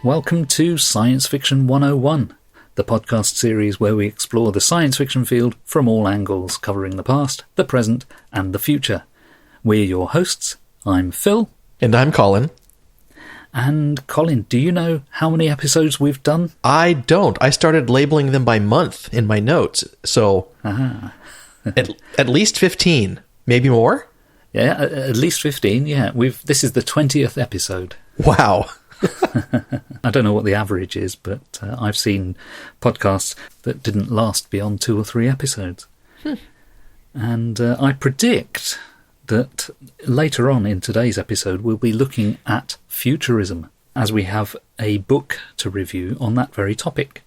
Welcome to Science Fiction 101, the podcast series where we explore the science fiction field from all angles, covering the past, the present, and the future. We're your hosts. I'm Phil. And I'm Colin. And Colin, do you know how many episodes we've done? I don't. I started labeling them by month in my notes, so at least 15, maybe more? Yeah, at least 15, yeah. This is the 20th episode. Wow. I don't know what the average is, but I've seen podcasts that didn't last beyond 2 or 3 episodes. And I predict that later on in today's episode we'll be looking at futurism, as we have a book to review on that very topic.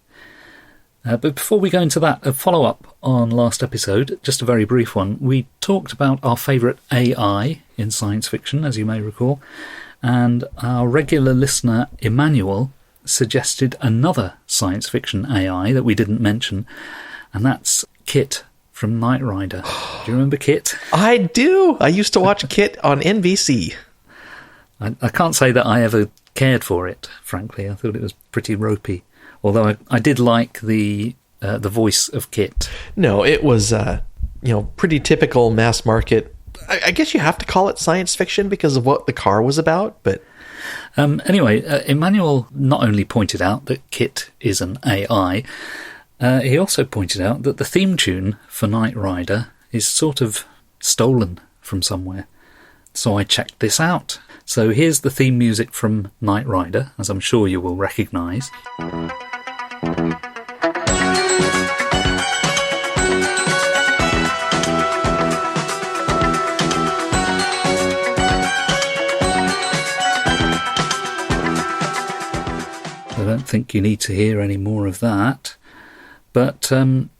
But before we go into that, a follow-up on last episode, just a very brief one. We talked about our favourite AI in science fiction, as you may recall, and our regular listener, Emmanuel, suggested another science fiction AI that we didn't mention, and that's Kit from Knight Rider. Do you remember Kit? I do! I used to watch Kit on NBC. I can't say that I ever cared for it, frankly. I thought it was pretty ropey. Although I did like the voice of Kit. No, it was pretty typical mass market. I guess you have to call it science fiction because of what the car was about, but... Anyway, Emmanuel not only pointed out that Kit is an AI, he also pointed out that the theme tune for Knight Rider is sort of stolen from somewhere. So I checked this out. So here's the theme music from Knight Rider, as I'm sure you will recognise. I don't think you need to hear any more of that. But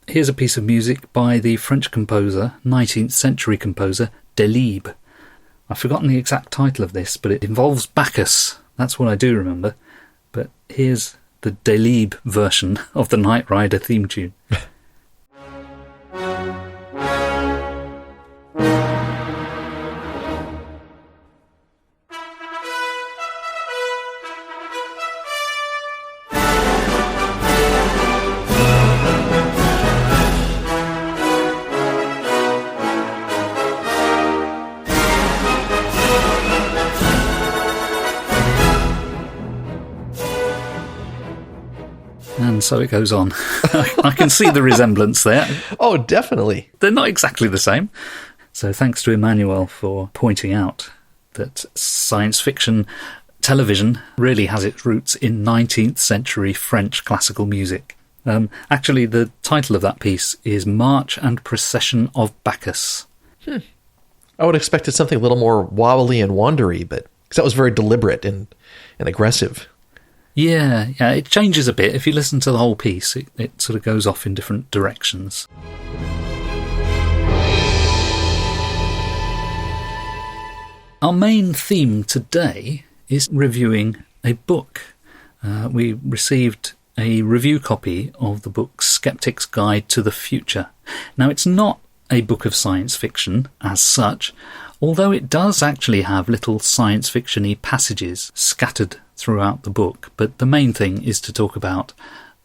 here's a piece of music by the French composer, 19th century composer, Delibes. I've forgotten the exact title of this, but it involves Bacchus. That's what I do remember. But here's the Delibes version of the Knight Rider theme tune. And so it goes on. I can see the resemblance there. Oh, definitely. They're not exactly the same. So thanks to Emmanuel for pointing out that science fiction television really has its roots in 19th century French classical music. Actually, the title of that piece is March and Procession of Bacchus. I would have expected something a little more wobbly and wandery, but because that was very deliberate and aggressive. Yeah, it changes a bit. If you listen to the whole piece, it sort of goes off in different directions. Our main theme today is reviewing a book. We received a review copy of the book Skeptic's Guide to the Future. Now, it's not a book of science fiction as such, although it does actually have little science fiction-y passages scattered throughout the book, but the main thing is to talk about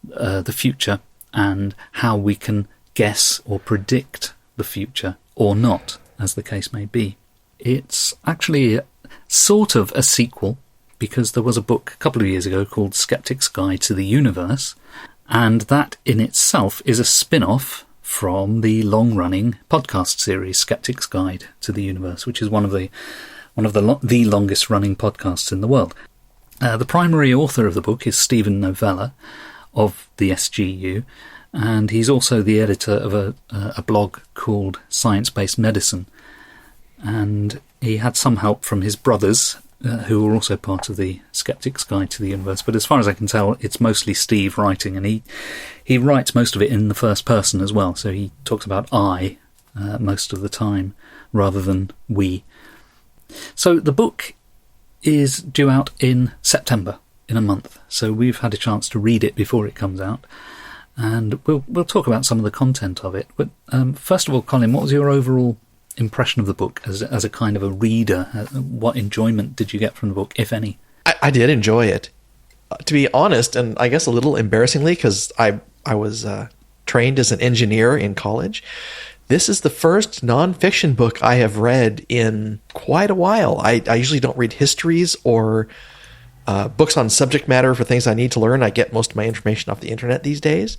the future and how we can guess or predict the future, or not, as the case may be. It's actually sort of a sequel, because there was a book a couple of years ago called Skeptic's Guide to the Universe, and that in itself is a spin-off from the long-running podcast series Skeptic's Guide to the Universe, which is one of the longest-running podcasts in the world. The primary author of the book is Stephen Novella of the SGU, and he's also the editor of a blog called Science-Based Medicine. And he had some help from his brothers, who were also part of the Skeptic's Guide to the Universe. But as far as I can tell, it's mostly Steve writing, and he writes most of it in the first person as well. So he talks about I most of the time, rather than we. So the book is due out in September, in a month. So we've had a chance to read it before it comes out, and we'll talk about some of the content of it. But first of all, Colin, what was your overall impression of the book as a kind of a reader? What enjoyment did you get from the book, if any? I did enjoy it. to be honest, and I guess a little embarrassingly, because I was trained as an engineer in college, this is the first nonfiction book I have read in quite a while. I usually don't read histories or books on subject matter for things I need to learn. I get most of my information off the internet these days.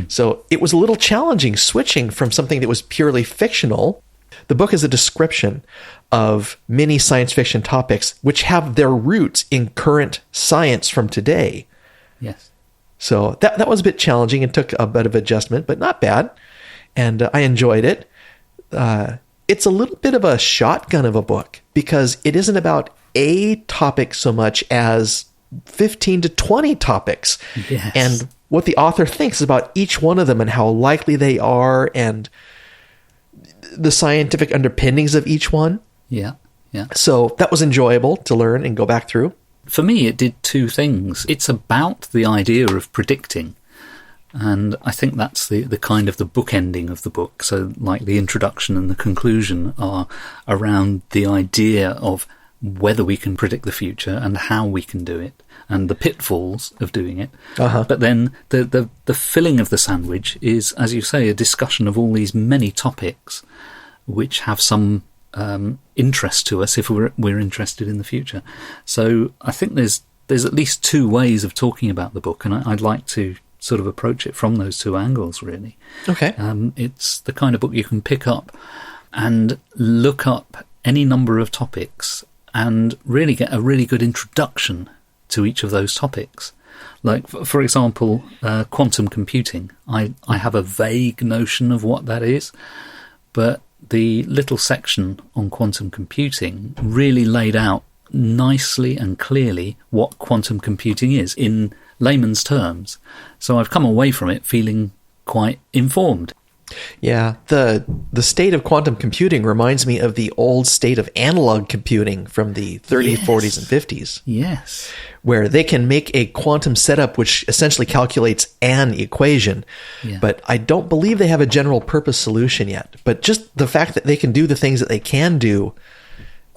So it was a little challenging switching from something that was purely fictional. The book is a description of many science fiction topics which have their roots in current science from today. Yes. So that was a bit challenging and took a bit of adjustment, but not bad. And I enjoyed it. It's a little bit of a shotgun of a book because it isn't about a topic so much as 15 to 20 topics. Yes. And what the author thinks about each one of them and how likely they are and the scientific underpinnings of each one. Yeah, yeah. So that was enjoyable to learn and go back through. For me, it did two things. It's about the idea of predicting. And I think that's the kind of the bookending of the book. So like the introduction and the conclusion are around the idea of whether we can predict the future and how we can do it and the pitfalls of doing it. But then the filling of the sandwich is, as you say, a discussion of all these many topics which have some interest to us if we're interested in the future. So I think there's at least two ways of talking about the book, and I'd like to sort of approach it from those two angles, really. Okay. It's the kind of book you can pick up and look up any number of topics and really get a really good introduction to each of those topics. Like, for example, quantum computing. I have a vague notion of what that is, but the little section on quantum computing really laid out nicely and clearly what quantum computing is in layman's terms. So I've come away from it feeling quite informed. Yeah, the state of quantum computing reminds me of the old state of analog computing from the 30s, 40s, and 50s. Yes. Where they can make a quantum setup which essentially calculates an equation. Yeah. But I don't believe they have a general purpose solution yet. But just the fact that they can do the things that they can do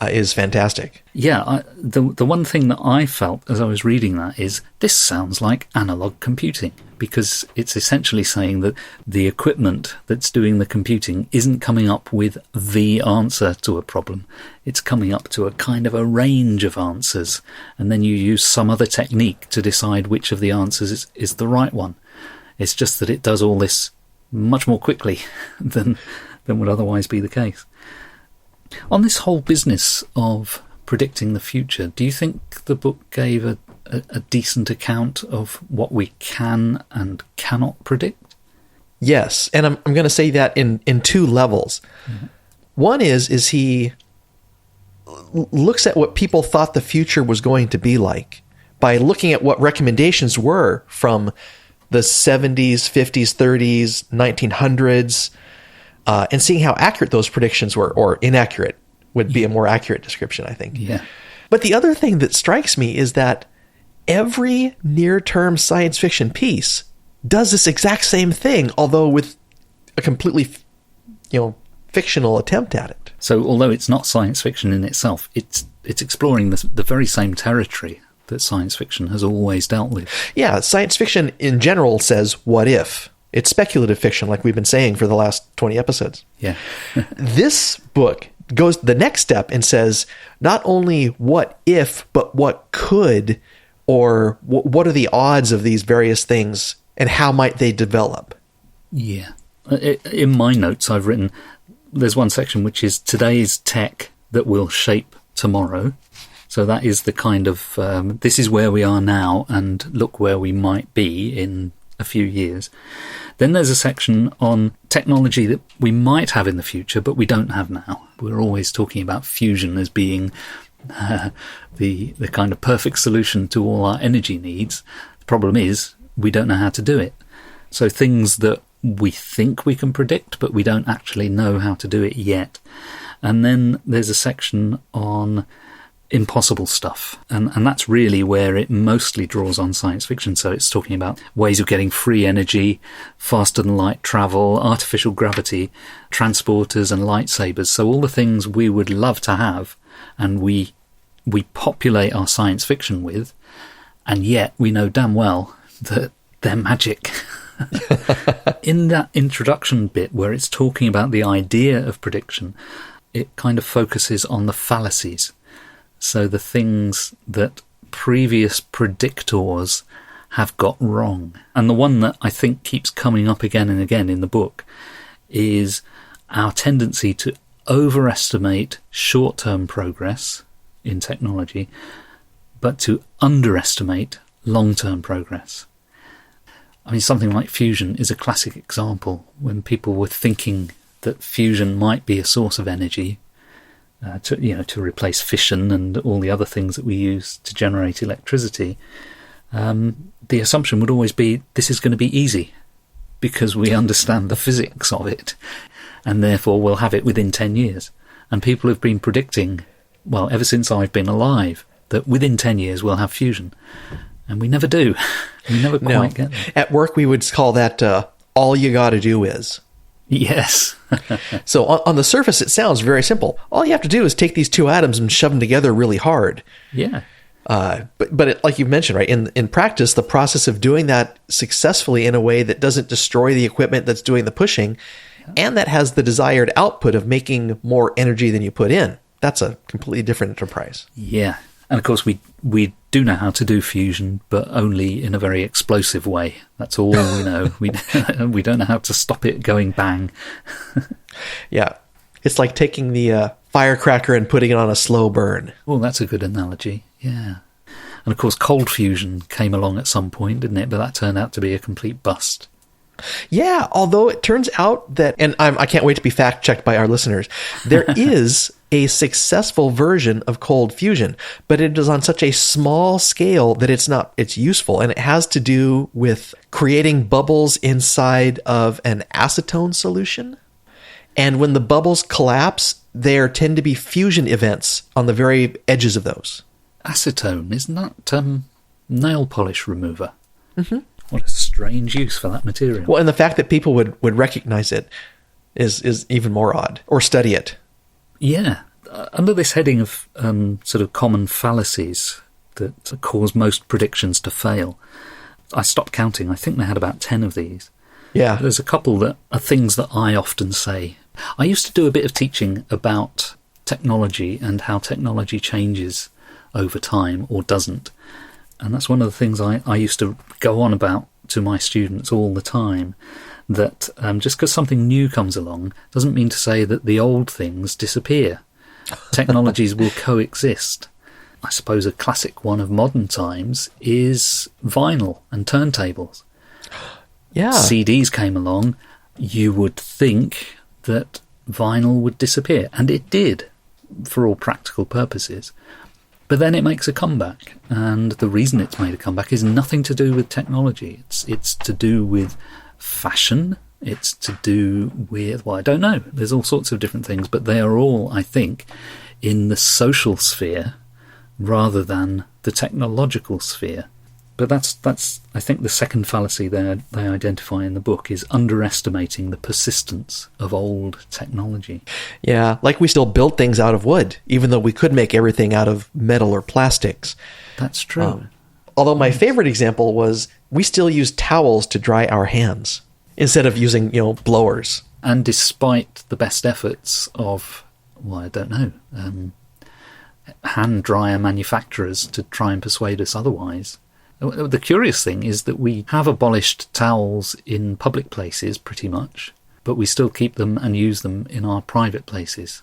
is fantastic. Yeah, the one thing that I felt as I was reading that is this sounds like analog computing, because it's essentially saying that the equipment that's doing the computing isn't coming up with the answer to a problem. It's coming up to a kind of a range of answers, and then you use some other technique to decide which of the answers is the right one. It's just that it does all this much more quickly than would otherwise be the case. On this whole business of predicting the future, do you think the book gave a decent account of what we can and cannot predict? Yes, and I'm going to say that in two levels. Mm-hmm. One is he looks at what people thought the future was going to be like by looking at what recommendations were from the 70s, 50s, 30s, 1900s, and seeing how accurate those predictions were, or inaccurate would be a more accurate description, I think. Yeah. But the other thing that strikes me is that every near-term science fiction piece does this exact same thing, although with a completely, fictional attempt at it. So although it's not science fiction in itself, it's exploring the very same territory that science fiction has always dealt with. Yeah, science fiction in general says, what if? It's speculative fiction, like we've been saying for the last 20 episodes. Yeah. This book goes the next step and says, not only what if, but what could, or what are the odds of these various things, and how might they develop? Yeah. In my notes, I've written, there's one section which is today's tech that will shape tomorrow. So that is the kind of, this is where we are now, and look where we might be in a few years. Then there's a section on technology that we might have in the future, but we don't have now. We're always talking about fusion as being the kind of perfect solution to all our energy needs. The problem is we don't know how to do it. So things that we think we can predict, but we don't actually know how to do it yet. And then there's a section on impossible stuff, and that's really where it mostly draws on science fiction. So it's talking about ways of getting free energy, faster than light travel, artificial gravity, transporters and lightsabers. So all the things we would love to have and we populate our science fiction with, And yet we know damn well that they're magic. In that introduction bit where it's talking about the idea of prediction, it kind of focuses on the fallacies. So the things that previous predictors have got wrong. And the one that I think keeps coming up again and again in the book is our tendency to overestimate short-term progress in technology, but to underestimate long-term progress. I mean, something like fusion is a classic example. When people were thinking that fusion might be a source of energy to replace fission and all the other things that we use to generate electricity, the assumption would always be this is going to be easy because we understand the physics of it, and therefore we'll have it within 10 years. And people have been predicting, well, ever since I've been alive, that within 10 years we'll have fusion. And we never do. We never quite get there. At work, we would call that all you got to do is. Yes. So on the surface, it sounds very simple. All you have to do is take these two atoms and shove them together really hard. Yeah. But like you mentioned, right, in practice, the process of doing that successfully in a way that doesn't destroy the equipment that's doing the pushing, and that has the desired output of making more energy than you put in, that's a completely different enterprise. Yeah. And of course, we do know how to do fusion, but only in a very explosive way. That's all we know. We don't know how to stop it going bang. Yeah. It's like taking the firecracker and putting it on a slow burn. Oh, that's a good analogy. Yeah. And of course, cold fusion came along at some point, didn't it? But that turned out to be a complete bust. Yeah, although it turns out that, and I can't wait to be fact-checked by our listeners, there is a successful version of cold fusion, but it is on such a small scale that it's useful, and it has to do with creating bubbles inside of an acetone solution. And when the bubbles collapse, there tend to be fusion events on the very edges of those. Acetone, isn't that nail polish remover? Mm-hmm. What a strange use for that material. Well, and the fact that people would recognize it is even more odd, or study it. Yeah. Under this heading of sort of common fallacies that cause most predictions to fail, I stopped counting. I think they had about 10 of these. Yeah. There's a couple that are things that I often say. I used to do a bit of teaching about technology and how technology changes over time or doesn't. And that's one of the things I used to go on about to my students all the time, that just because something new comes along doesn't mean to say that the old things disappear. Technologies will coexist. I suppose a classic one of modern times is vinyl and turntables. Yeah. CDs came along, you would think that vinyl would disappear, and it did, for all practical purposes. But then it makes a comeback, and the reason it's made a comeback is nothing to do with technology. It's to do with fashion. It's to do with, well, I don't know. There's all sorts of different things, but they are all, I think, in the social sphere rather than the technological sphere. But that's I think the second fallacy they identify in the book is underestimating the persistence of old technology. Yeah, like we still build things out of wood, even though we could make everything out of metal or plastics. That's true. Although my favorite example was we still use towels to dry our hands instead of using, blowers. And despite the best efforts of, well, I don't know, hand dryer manufacturers to try and persuade us otherwise. The curious thing is that we have abolished towels in public places pretty much, but we still keep them and use them in our private places.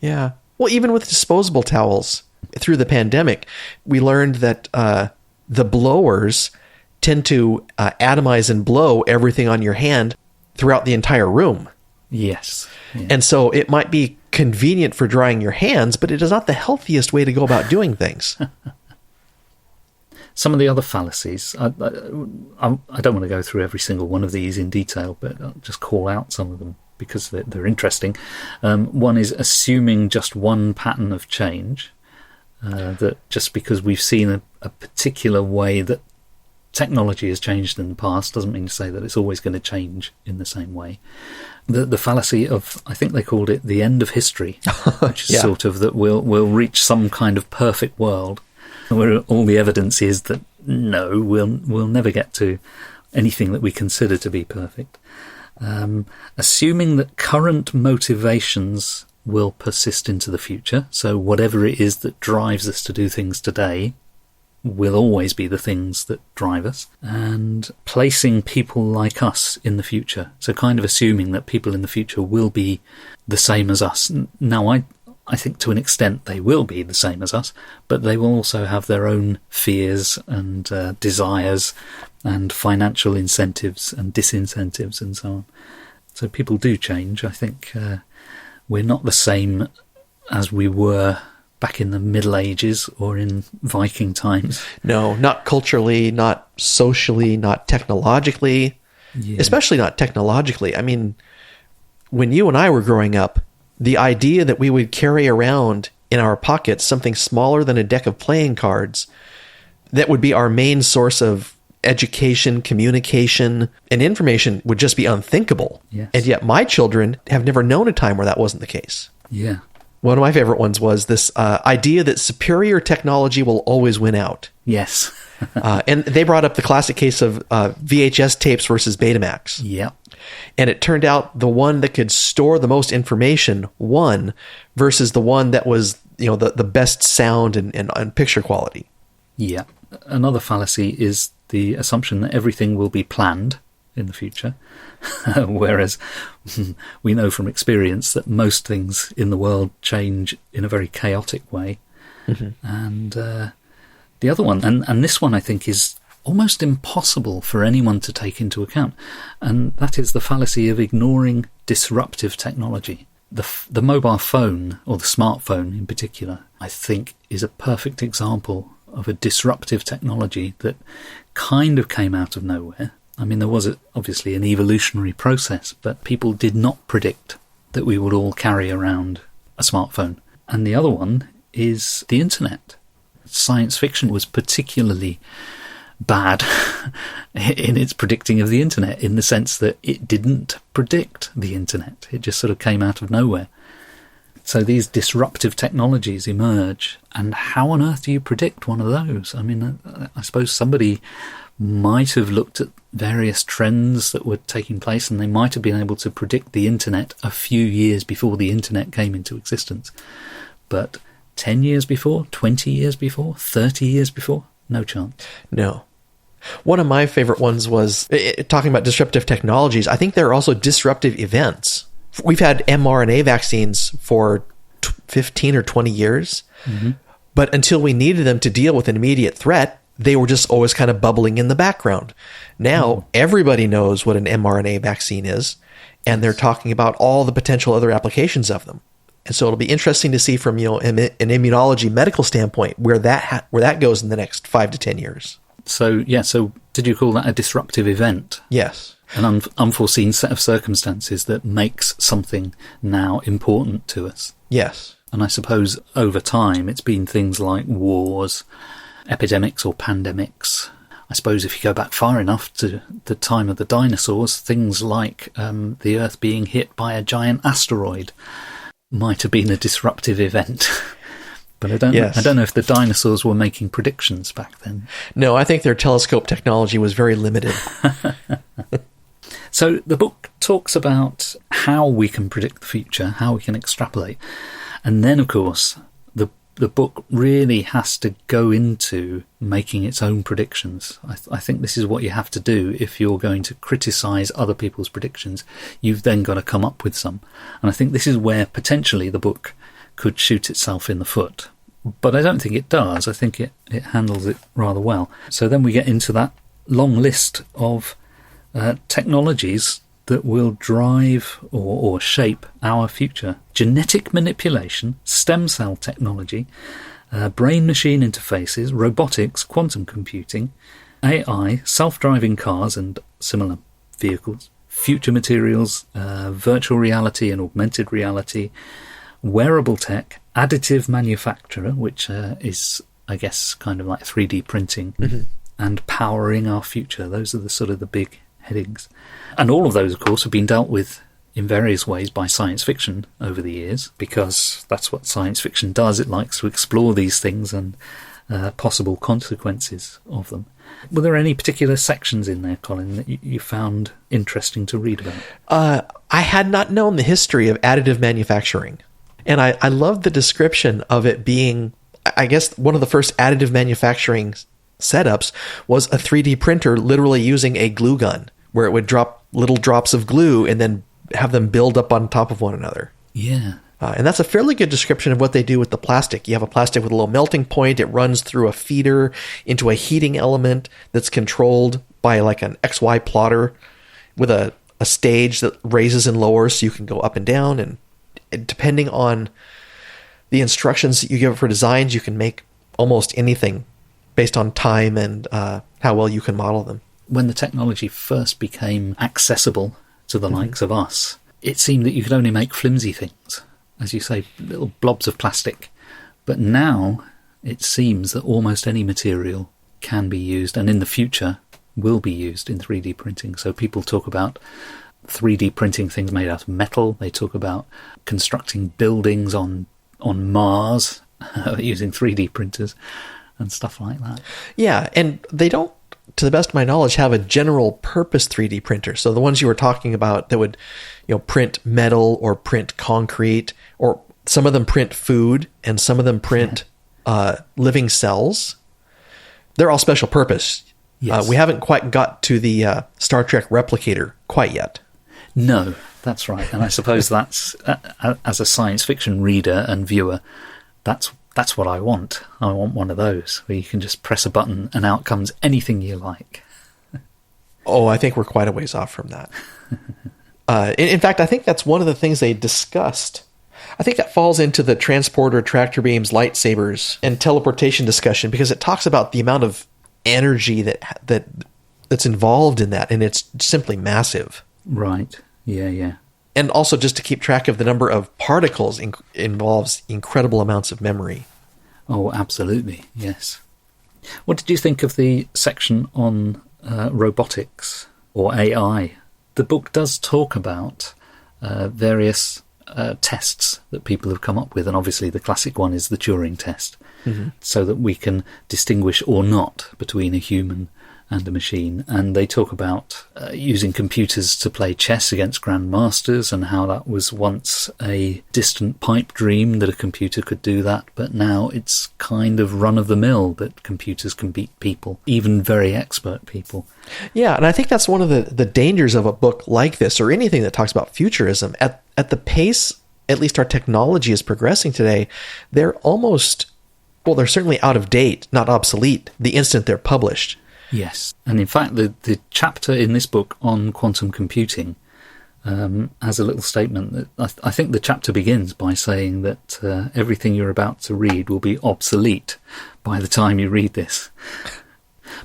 Yeah. Well, even with disposable towels, through the pandemic, we learned that the blowers tend to atomize and blow everything on your hand throughout the entire room. Yes. Yeah. And so it might be convenient for drying your hands, but it is not the healthiest way to go about doing things. Some of the other fallacies, I don't want to go through every single one of these in detail, but I'll just call out some of them because they're interesting. One is assuming just one pattern of change, that just because we've seen a particular way that technology has changed in the past doesn't mean to say that it's always going to change in the same way. The fallacy of, I think they called it the end of history, which is sort of that we'll reach some kind of perfect world where all the evidence is that no, we'll never get to anything that we consider to be perfect. Assuming that current motivations will persist into the future, so whatever it is that drives us to do things today will always be the things that drive us, and placing people like us in the future, so kind of assuming that people in the future will be the same as us. Now, I think to an extent they will be the same as us, but they will also have their own fears and desires and financial incentives and disincentives and so on. So people do change. I think we're not the same as we were back in the Middle Ages or in Viking times. No, not culturally, not socially, not technologically, especially not technologically. I mean, when you and I were growing up, the idea that we would carry around in our pockets something smaller than a deck of playing cards that would be our main source of education, communication, and information would just be unthinkable. Yes. And yet my children have never known a time where that wasn't the case. Yeah. One of my favorite ones was this idea that superior technology will always win out. Yes. And they brought up the classic case of VHS tapes versus Betamax. Yeah. And it turned out the one that could store the most information won versus the one that was, the best sound and picture quality. Yeah. Another fallacy is the assumption that everything will be planned in the future, whereas we know from experience that most things in the world change in a very chaotic way. Mm-hmm. And the other one, and this one I think is almost impossible for anyone to take into account, and that is the fallacy of ignoring disruptive technology. The mobile phone, or the smartphone in particular, I think is a perfect example of a disruptive technology that kind of came out of nowhere. I mean, there was obviously an evolutionary process, but people did not predict that we would all carry around a smartphone. And the other one is the internet. Science fiction was particularly bad in its predicting of the internet, in the sense that it didn't predict the internet. It just sort of came out of nowhere. So these disruptive technologies emerge, and how on earth do you predict one of those? I mean, I suppose somebody might have looked at various trends that were taking place, and they might have been able to predict the internet a few years before the internet came into existence. But 10 years before, 20 years before, 30 years before, no chance. No. One of my favorite ones was, talking about disruptive technologies, I think there are also disruptive events. We've had mRNA vaccines for 15 or 20 years, mm-hmm. but until we needed them to deal with an immediate threat, they were just always kind of bubbling in the background. Now, everybody knows what an mRNA vaccine is, and they're talking about all the potential other applications of them. And so it'll be interesting to see from an immunology medical standpoint where that goes in the next 5 to 10 years. So did you call that a disruptive event? Yes. An unforeseen set of circumstances that makes something now important to us. Yes. And I suppose over time it's been things like wars, epidemics or pandemics. I suppose if you go back far enough to the time of the dinosaurs, things like the Earth being hit by a giant asteroid might have been a disruptive event. But I don't know if the dinosaurs were making predictions back then. No, I think their telescope technology was very limited. So the book talks about how we can predict the future, how we can extrapolate. And then, of course, the book really has to go into making its own predictions. I think this is what you have to do if you're going to criticise other people's predictions. You've then got to come up with some. And I think this is where potentially the book could shoot itself in the foot. But I don't think it does. I think it handles it rather well. So then we get into that long list of technologies that will drive or shape our future. Genetic manipulation, stem cell technology, brain-machine interfaces, robotics, quantum computing, AI, self-driving cars and similar vehicles, future materials, virtual reality and augmented reality, wearable tech, additive manufacture, which is, I guess, kind of like 3D printing, mm-hmm. and powering our future. Those are the sort of the big headings. And all of those, of course, have been dealt with in various ways by science fiction over the years, because that's what science fiction does. It likes to explore these things and possible consequences of them. Were there any particular sections in there, Colin, that you found interesting to read about? I had not known the history of additive manufacturing. And I love the description of it being, I guess, one of the first additive manufacturing setups was a 3D printer literally using a glue gun, where it would drop little drops of glue and then have them build up on top of one another. Yeah. And that's a fairly good description of what they do with the plastic. You have a plastic with a little melting point. It runs through a feeder into a heating element that's controlled by like an XY plotter with a stage that raises and lowers so you can go up and down. And depending on the instructions that you give it for designs, you can make almost anything based on time and how well you can model them. When the technology first became accessible to the likes of us, it seemed that you could only make flimsy things. As you say, little blobs of plastic. But now it seems that almost any material can be used, and in the future will be used in 3D printing. So people talk about 3D printing things made out of metal. They talk about constructing buildings on Mars using 3D printers and stuff like that. Yeah, and they don't, to the best of my knowledge, have a general purpose 3D printer. So the ones you were talking about that would, print metal or print concrete, or some of them print food and some of them print living cells. They're all special purpose. Yes. We haven't quite got to the Star Trek replicator quite yet. No, that's right. And I suppose that's, as a science fiction reader and viewer, that's what I want. I want one of those where you can just press a button and out comes anything you like. Oh, I think we're quite a ways off from that. In fact, I think that's one of the things they discussed. I think that falls into the transporter, tractor beams, lightsabers, and teleportation discussion, because it talks about the amount of energy that's involved in that, and it's simply massive. Right. Yeah. And also just to keep track of the number of particles involves incredible amounts of memory. Oh, absolutely. Yes. What did you think of the section on robotics or AI? The book does talk about various tests that people have come up with, and obviously the classic one is the Turing test, so that we can distinguish or not between a human and a machine. And they talk about using computers to play chess against grandmasters, and how that was once a distant pipe dream that a computer could do that, but now it's kind of run-of-the-mill that computers can beat people, even very expert people. Yeah, and I think that's one of the dangers of a book like this, or anything that talks about futurism. At the pace, at least our technology is progressing today, they're they're certainly out of date, not obsolete, the instant they're published. Yes, and in fact the chapter in this book on quantum computing has a little statement that I think the chapter begins by saying that everything you're about to read will be obsolete by the time you read this.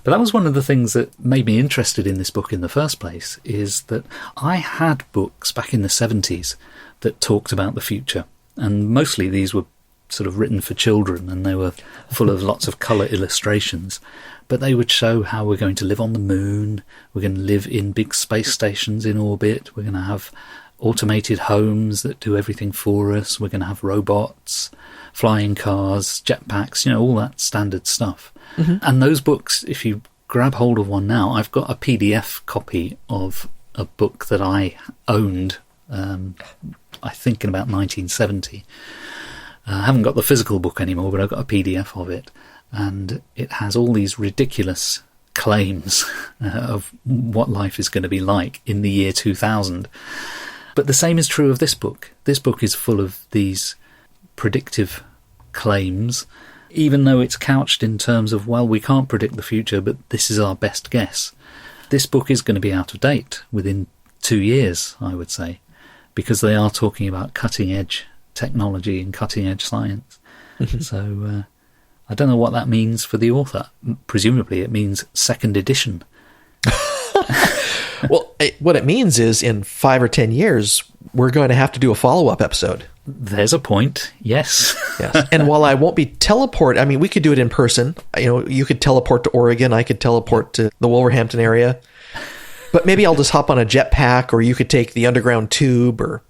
But that was one of the things that made me interested in this book in the first place, is that I had books back in the 70s that talked about the future, and mostly these were sort of written for children, and they were full of lots of colour illustrations. But they would show how we're going to live on the moon, we're going to live in big space stations in orbit, we're going to have automated homes that do everything for us, we're going to have robots, flying cars, jetpacks, all that standard stuff. And those books, if you grab hold of one now, I've got a PDF copy of a book that I owned, I think in about 1970. I haven't got the physical book anymore, but I've got a PDF of it. And it has all these ridiculous claims of what life is going to be like in the year 2000. But the same is true of this book. This book is full of these predictive claims, even though it's couched in terms of, well, we can't predict the future, but this is our best guess. This book is going to be out of date within 2 years, I would say, because they are talking about cutting-edge technology and cutting-edge science. So I don't know what that means for the author. Presumably it means second edition. Well, what it means is in 5 or 10 years, we're going to have to do a follow-up episode. There's a point, yes. Yes. And while I won't be we could do it in person. You could teleport to Oregon, I could teleport to the Wolverhampton area. But maybe I'll just hop on a jetpack, or you could take the underground tube, or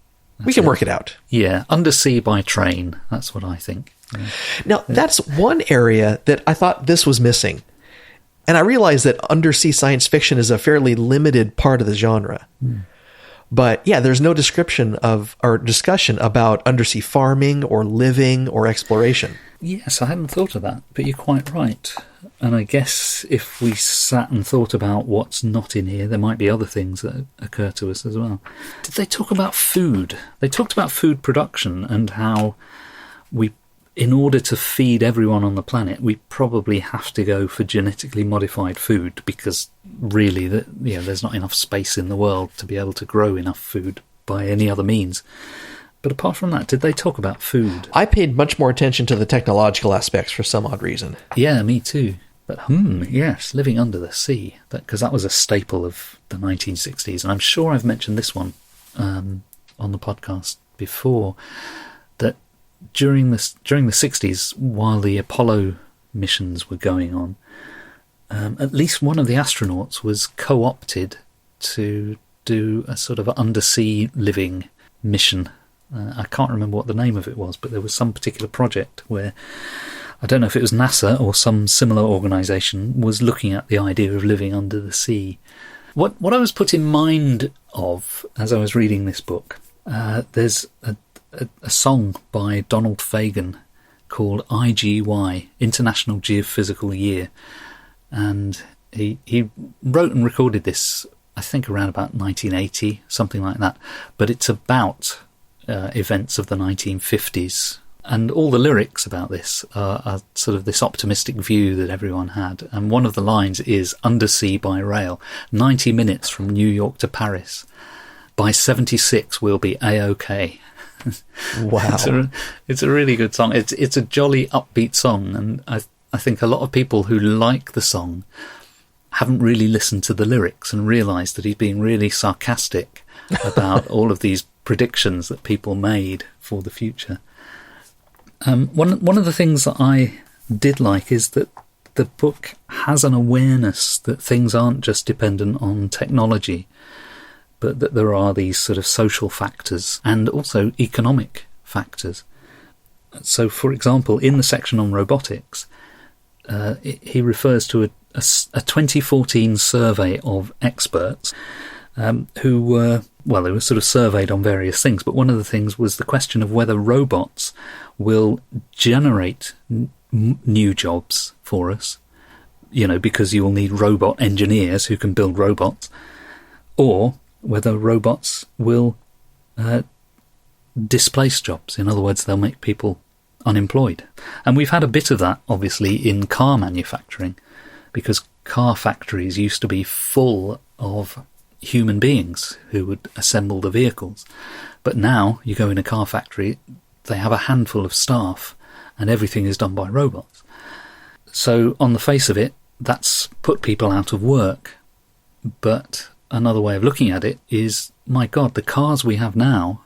we can work it out. Yeah, undersea by train. That's what I think. Yeah. Now, that's one area that I thought this was missing. And I realize that undersea science fiction is a fairly limited part of the genre. But yeah, there's no description of or discussion about undersea farming or living or exploration. Yes, I hadn't thought of that, but you're quite right. And I guess if we sat and thought about what's not in here, there might be other things that occur to us as well. Did they talk about food? They talked about food production and how we, in order to feed everyone on the planet, we probably have to go for genetically modified food because really there's not enough space in the world to be able to grow enough food by any other means. But apart from that, did they talk about food? I paid much more attention to the technological aspects for some odd reason. Yeah, me too. But yes, living under the sea, because that was a staple of the 1960s, and I'm sure I've mentioned this one on the podcast before, that during the 60s, while the Apollo missions were going on, at least one of the astronauts was co-opted to do a sort of undersea living mission. I can't remember what the name of it was, but there was some particular project where, I don't know if it was NASA or some similar organisation, was looking at the idea of living under the sea. What I was put in mind of as I was reading this book, there's a song by Donald Fagen called IGY, International Geophysical Year, and he wrote and recorded this, I think around about 1980, something like that, but it's about events of the 1950s, and all the lyrics about this are sort of this optimistic view that everyone had, and one of the lines is undersea by rail, 90 minutes from New York to Paris, by 76 we'll be A-OK. Wow. It's a really good song. It's a jolly upbeat song, and I think a lot of people who like the song haven't really listened to the lyrics and realised that he's being really sarcastic about all of these predictions that people made for the future. One of the things that I did like is that the book has an awareness that things aren't just dependent on technology, but that there are these sort of social factors and also economic factors. So, for example, in the section on robotics, he refers to a 2014 survey of experts who were, well, they were sort of surveyed on various things, but one of the things was the question of whether robots will generate new jobs for us, because you will need robot engineers who can build robots, or whether robots will displace jobs. In other words, they'll make people unemployed. And we've had a bit of that, obviously, in car manufacturing, because car factories used to be full of human beings who would assemble the vehicles. But now you go in a car factory, they have a handful of staff and everything is done by robots. So on the face of it, that's put people out of work. But another way of looking at it is, my God, the cars we have now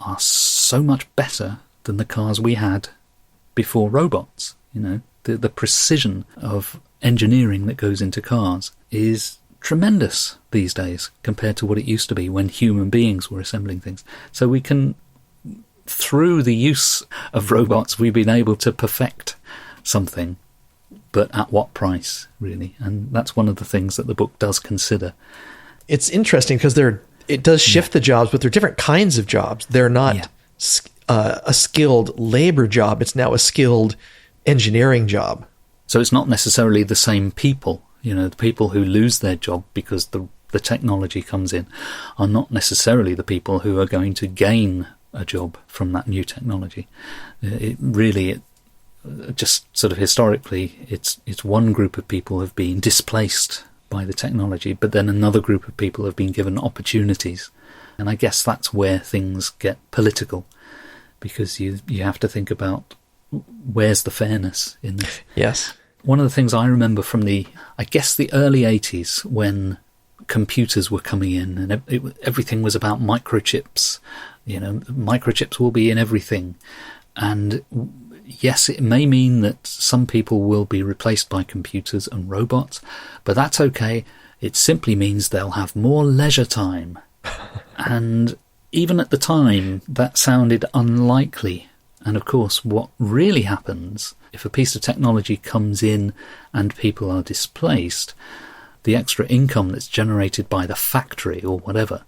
are so much better than the cars we had before robots. The precision of engineering that goes into cars is tremendous these days compared to what it used to be when human beings were assembling things. So we can, through the use of robots, we've been able to perfect something, but at what price, really? And that's one of the things that the book does consider. It's interesting because it does shift the jobs, but they're different kinds of jobs. They're not a skilled labor job. It's now a skilled engineering job. So it's not necessarily the same people. The people who lose their job because the technology comes in are not necessarily the people who are going to gain a job from that new technology. It just sort of historically, it's one group of people have been displaced by the technology, but then another group of people have been given opportunities. And I guess that's where things get political, because you have to think about where's the fairness in this. Yes. One of the things I remember from the early 80s, when computers were coming in and everything was about microchips, microchips will be in everything. And yes, it may mean that some people will be replaced by computers and robots, but that's okay. It simply means they'll have more leisure time. And even at the time, that sounded unlikely. And of course, what really happens if a piece of technology comes in and people are displaced, the extra income that's generated by the factory or whatever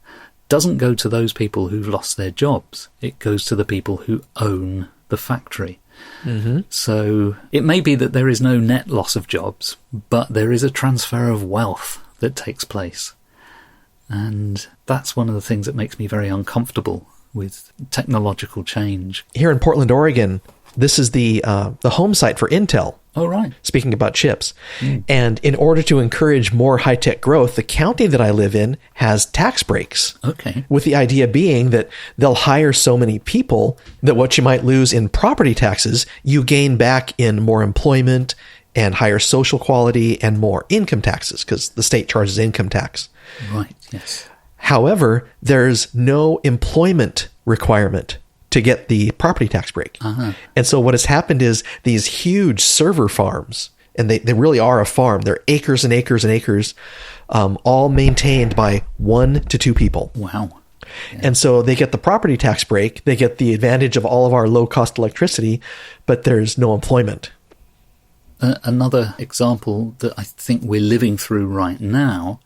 doesn't go to those people who've lost their jobs. It goes to the people who own the factory. Mm-hmm. So it may be that there is no net loss of jobs, but there is a transfer of wealth that takes place. And that's one of the things that makes me very uncomfortable with technological change. Here in Portland, Oregon, this is the home site for Intel. Oh, right. Speaking about chips. And in order to encourage more high-tech growth, the county that I live in has tax breaks. Okay. With the idea being that they'll hire so many people that what you might lose in property taxes, you gain back in more employment and higher social quality and more income taxes, because the state charges income tax. Right, yes. However, there's no employment requirement to get the property tax break. Uh-huh. And so what has happened is these huge server farms, and they really are a farm. They're acres and acres and acres, all maintained by 1 to 2 people. Wow. Yeah. And so they get the property tax break. They get the advantage of all of our low-cost electricity, but there's no employment. Another example that I think we're living through right now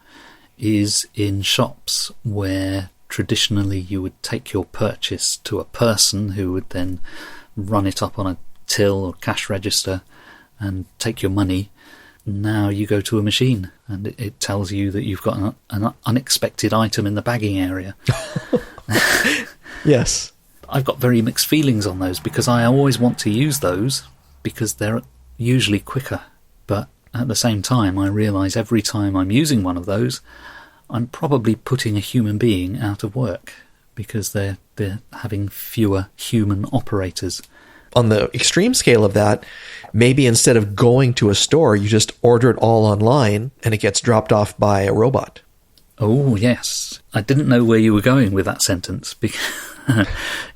is in shops where traditionally you would take your purchase to a person who would then run it up on a till or cash register and take your money. Now you go to a machine and it tells you that you've got an unexpected item in the bagging area. Yes. I've got very mixed feelings on those because I always want to use those because they're usually quicker. But at the same time, I realise every time I'm using one of those, I'm probably putting a human being out of work because they're having fewer human operators. On the extreme scale of that, maybe instead of going to a store, you just order it all online and it gets dropped off by a robot. Oh, yes. I didn't know where you were going with that sentence. Because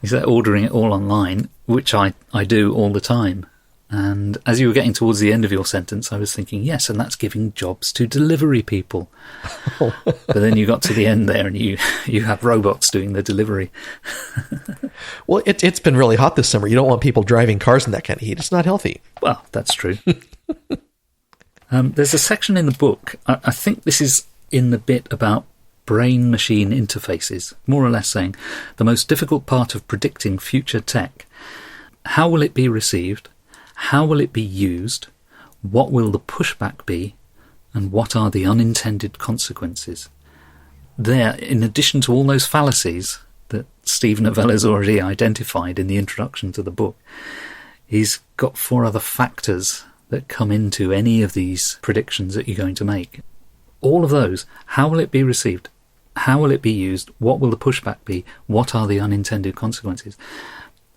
you said ordering it all online, which I do all the time. And as you were getting towards the end of your sentence, I was thinking, yes, and that's giving jobs to delivery people. But then you got to the end there and you have robots doing the delivery. Well, it's been really hot this summer. You don't want people driving cars in that kind of heat. It's not healthy. Well, that's true. There's a section in the book, I think this is in the bit about brain-machine interfaces, more or less saying, the most difficult part of predicting future tech. How will it be received? How will it be used? What will the pushback be? And what are the unintended consequences? There, in addition to all those fallacies that Steve Novella's already identified in the introduction to the book, he's got 4 other factors that come into any of these predictions that you're going to make. All of those, how will it be received? How will it be used? What will the pushback be? What are the unintended consequences?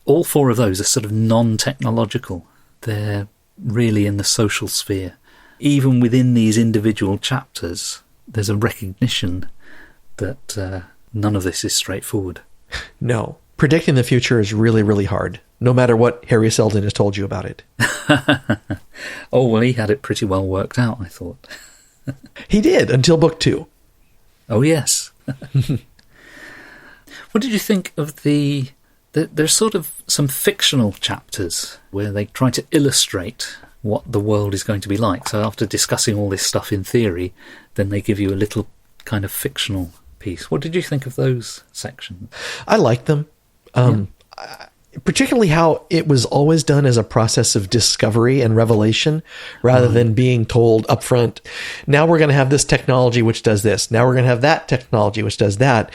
All 4 of those are sort of non-technological. They're really in the social sphere. Even within these individual chapters, there's a recognition that none of this is straightforward. No. Predicting the future is really, really hard, no matter what Harry Seldon has told you about it. Oh, well, he had it pretty well worked out, I thought. He did, until book 2. Oh, yes. What did you think of there's sort of some fictional chapters where they try to illustrate what the world is going to be like. So after discussing all this stuff in theory, then they give you a little kind of fictional piece. What did you think of those sections? I liked them. Particularly how it was always done as a process of discovery and revelation rather than being told up front, now we're going to have this technology which does this. Now we're going to have that technology which does that.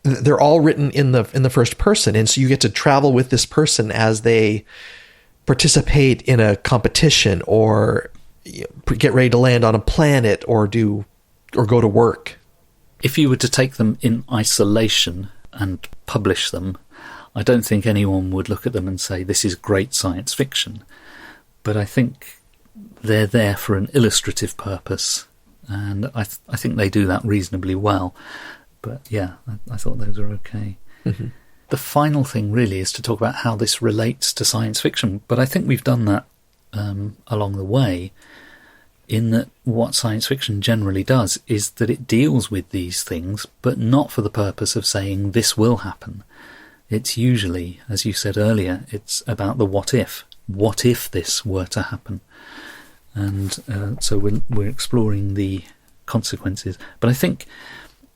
They're all written in the first person. And so you get to travel with this person as they participate in a competition or get ready to land on a planet or go to work. If you were to take them in isolation and publish them, I don't think anyone would look at them and say, this is great science fiction. But I think they're there for an illustrative purpose. And I think they do that reasonably well. But yeah, I thought those were okay. Mm-hmm. The final thing really is to talk about how this relates to science fiction. But I think we've done that along the way, in that what science fiction generally does is that it deals with these things, but not for the purpose of saying this will happen. It's usually, as you said earlier, it's about the what if. What if this were to happen? And so we're exploring the consequences. But I think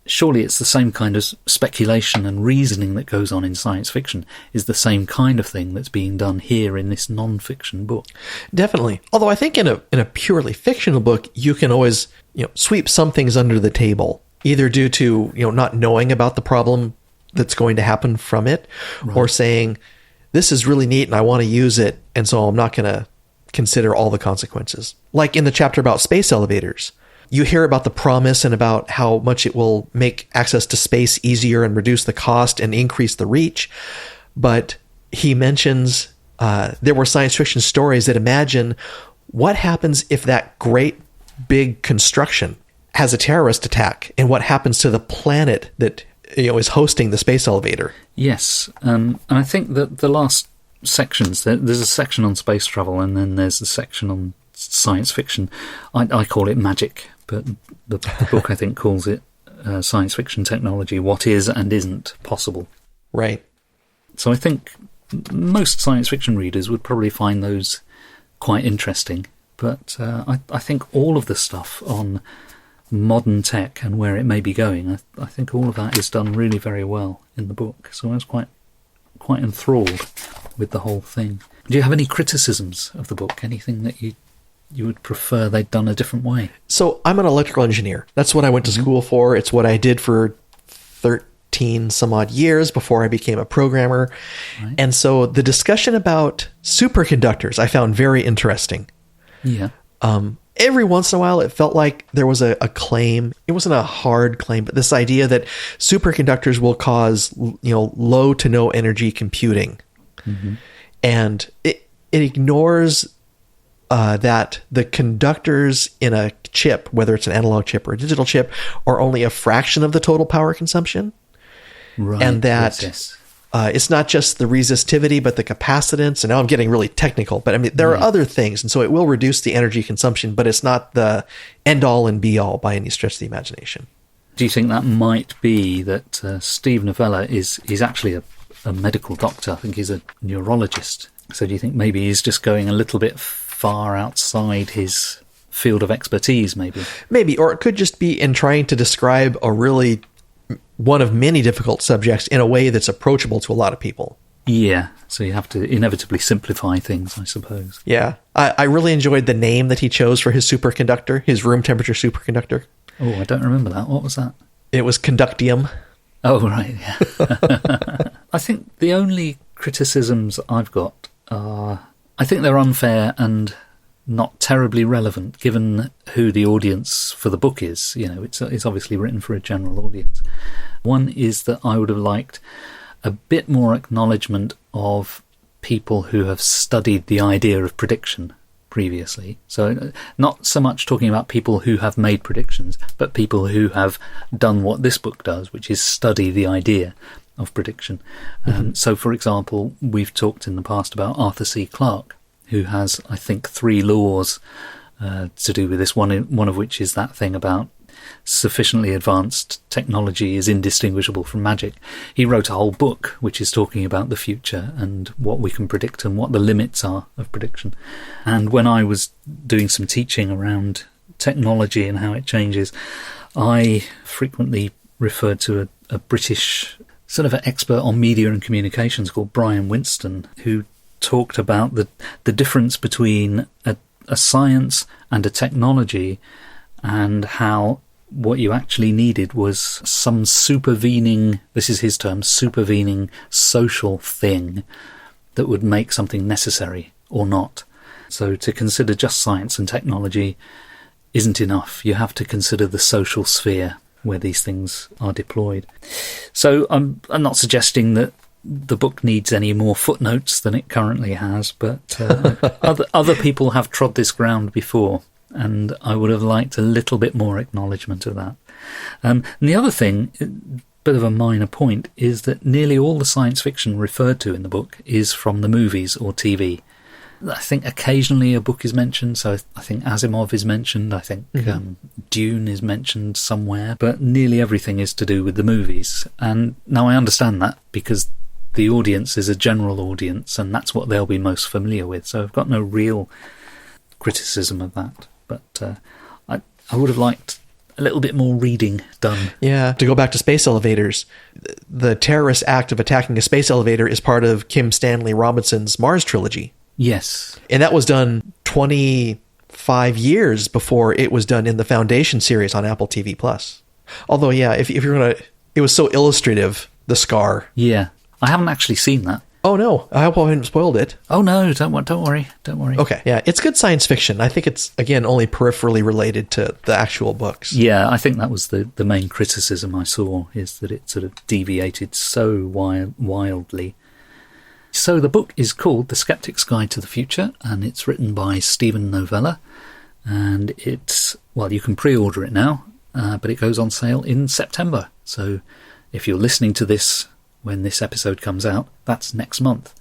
surely it's the same kind of speculation and reasoning that goes on in science fiction is the same kind of thing that's being done here in this non-fiction book. Definitely. Although I think in a purely fictional book, you can always sweep some things under the table, either due to not knowing about the problem that's going to happen from it, right, or saying, this is really neat and I want to use it, and so I'm not going to consider all the consequences. Like in the chapter about space elevators, you hear about the promise and about how much it will make access to space easier and reduce the cost and increase the reach. But he mentions there were science fiction stories that imagine what happens if that great big construction has a terrorist attack, and what happens to the planet that is hosting the space elevator. Yes, and I think that the last sections, there's a section on space travel, and then there's a section on science fiction. I call it magic, but the book, I think, calls it science fiction technology, what is and isn't possible. Right. So I think most science fiction readers would probably find those quite interesting, but I think all of the stuff on modern tech and where it may be going, I think all of that is done really very well in the book. So I was quite enthralled with the whole thing. Do you have any criticisms of the book? Anything that you would prefer they'd done a different way? So I'm an electrical engineer. That's what I went to school for. It's what I did for 13 some odd years before I became a programmer. Right. And so the discussion about superconductors I found very interesting. Yeah. Every once in a while, it felt like there was a claim. It wasn't a hard claim, but this idea that superconductors will cause, low to no energy computing. Mm-hmm. And it ignores that the conductors in a chip, whether it's an analog chip or a digital chip, are only a fraction of the total power consumption. Right. And that it's not just the resistivity, but the capacitance. And now I'm getting really technical, but I mean, there are other things. And so it will reduce the energy consumption, but it's not the end all and be all by any stretch of the imagination. Do you think that might be that Steve Novella is actually a medical doctor? I think he's a neurologist. So do you think maybe he's just going a little bit far outside his field of expertise, maybe? Maybe, or it could just be in trying to describe a really one of many difficult subjects in a way that's approachable to a lot of people. Yeah, so you have to inevitably simplify things, I suppose. Yeah, I really enjoyed the name that he chose for his superconductor, his room temperature superconductor. Oh, I don't remember that. What was that? It was conductium. Oh, right, yeah. I think the only criticisms I've got are, I think they're unfair and not terribly relevant given who the audience for the book is. It's obviously written for a general audience. One is that I would have liked a bit more acknowledgement of people who have studied the idea of prediction previously. So not so much talking about people who have made predictions, but people who have done what this book does, which is study the idea of prediction. Mm-hmm. So, for example, we've talked in the past about Arthur C. Clarke, who has, I think, 3 laws to do with this, one of which is that thing about sufficiently advanced technology is indistinguishable from magic. He wrote a whole book which is talking about the future and what we can predict and what the limits are of prediction. And when I was doing some teaching around technology and how it changes, I frequently referred to a British sort of an expert on media and communications called Brian Winston, who talked about the difference between a science and a technology, and how what you actually needed was some supervening, this is his term, supervening social thing that would make something necessary or not. So to consider just science and technology isn't enough. You have to consider the social sphere where these things are deployed. So I'm not suggesting that the book needs any more footnotes than it currently has, but other people have trod this ground before, and I would have liked a little bit more acknowledgement of that. And the other thing, a bit of a minor point, is that nearly all the science fiction referred to in the book is from the movies or TV. I think occasionally a book is mentioned, so I think Asimov is mentioned, I think Dune is mentioned somewhere, but nearly everything is to do with the movies. And now I understand that because the audience is a general audience, and that's what they'll be most familiar with. So I've got no real criticism of that. But I would have liked a little bit more reading done. Yeah, to go back to space elevators, the terrorist act of attacking a space elevator is part of Kim Stanley Robinson's Mars trilogy. Yes. And that was done 25 years before it was done in the Foundation series on Apple TV+. Although, yeah, if you're going to... It was so illustrative, the scar. Yeah. I haven't actually seen that. Oh, no. I hope I haven't spoiled it. Oh, no. Don't worry. Okay. Yeah, it's good science fiction. I think it's, again, only peripherally related to the actual books. Yeah, I think that was the main criticism I saw, is that it sort of deviated so wildly. So the book is called The Skeptic's Guide to the Future, and it's written by Stephen Novella. And it's, well, you can pre-order it now, but it goes on sale in September. So if you're listening to this when this episode comes out, that's next month.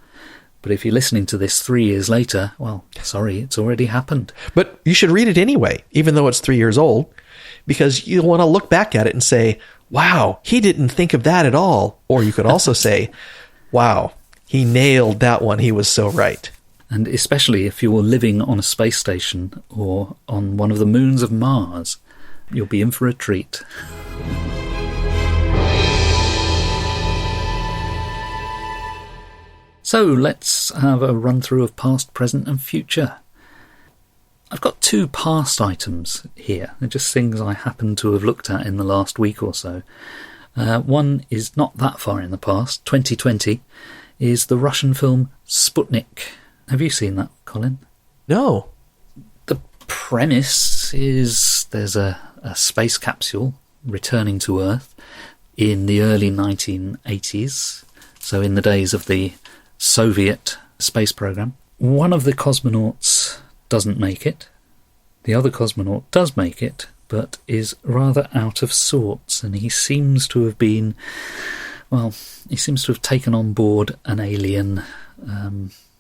But if you're listening to this 3 years later, well, sorry, it's already happened. But you should read it anyway, even though it's 3 years old, because you'll want to look back at it and say, wow, he didn't think of that at all. Or you could also say, wow, he nailed that one. He was so right. And especially if you're living on a space station or on one of the moons of Mars, you'll be in for a treat. So let's have a run through of past, present and future. I've got 2 past items here. They're just things I happen to have looked at in the last week or so. One is not that far in the past. 2020 is the Russian film Sputnik. Have you seen that, Colin? No. The premise is there's a space capsule returning to Earth in the early 1980s, so in the days of the Soviet space program. One of the cosmonauts doesn't make it. The other cosmonaut does make it, but is rather out of sorts, and he seems to have been, well, he seems to have taken on board an alien